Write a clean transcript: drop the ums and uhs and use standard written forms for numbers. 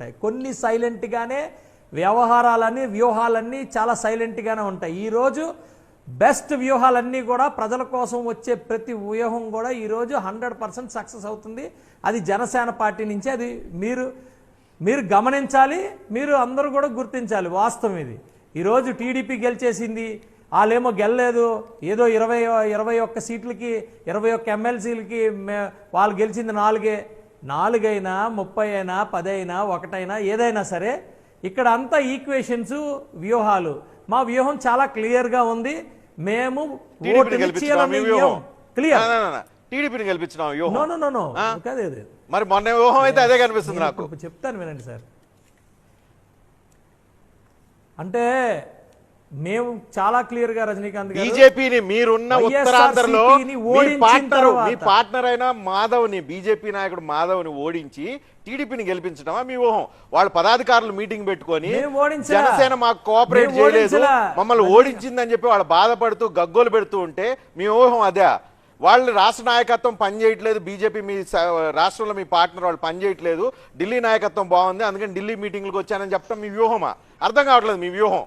ఉంటాయి, కొన్ని సైలెంట్గానే వ్యవహారాలన్నీ వ్యూహాలన్నీ చాలా సైలెంట్గానే ఉంటాయి. ఈరోజు బెస్ట్ వ్యూహాలన్నీ కూడా ప్రజల కోసం వచ్చే ప్రతి వ్యూహం కూడా ఈరోజు 100% సక్సెస్ అవుతుంది. అది జనసేన పార్టీ నుంచి. అది మీరు గమనించాలి, మీరు అందరూ కూడా గుర్తించాలి. వాస్తవం ఇది. ఈరోజు టీడీపీ గెలిచేసింది, వాళ్ళేమో గెలలేదు, ఏదో 21 సీట్లకి 21 ఎమ్మెల్సీలకి వాళ్ళు గెలిచింది 4 అయినా 30 అయినా 10 అయినా 1 అయినా ఏదైనా సరే ఇక్కడ అంతా ఈక్వేషన్స్ వ్యూహాలు. మా వ్యూహం చాలా క్లియర్గా ఉంది. మేము టీడీపీని గెలిపించినాం వ్యూహం. నో కాదు, మరి మొన్న వ్యూహం అయితే అదే కనిపిస్తుంది నాకు. చెప్తాను వినండి సార్. అంటే మేము చాలా క్లియర్ గా రజనీకాంత్ గారు బీజేపీని మీరున్న ఉత్తరాంధ్రలో మీ పార్ట్నర్ అయిన మాధవ్ని, బీజేపీ నాయకుడు మాధవ్ని ఓడించి టీడీపీని గెలిపించడమా మీ ఊహం? వాళ్ళ పదాధికారులు మీటింగ్ పెట్టుకొని జనసేన మాకు కోఆపరేట్ చేయలేదు, మమ్మల్ని ఓడించిందని చెప్పి వాళ్ళు బాధపడుతూ గగ్గోలు పెడుతూ ఉంటే మీ ఊహం అదే? వాళ్ళు రాష్ట్ర నాయకత్వం పనిచేయట్లేదు, బీజేపీ మీ రాష్ట్రంలో మీ పార్ట్నర్ వాళ్ళు పనిచేయట్లేదు, ఢిల్లీ నాయకత్వం బాగుంది అందుకని ఢిల్లీ మీటింగ్లకు వచ్చానని చెప్తాం మీ వ్యూహమా? అర్థం కావట్లేదు మీ వ్యూహం.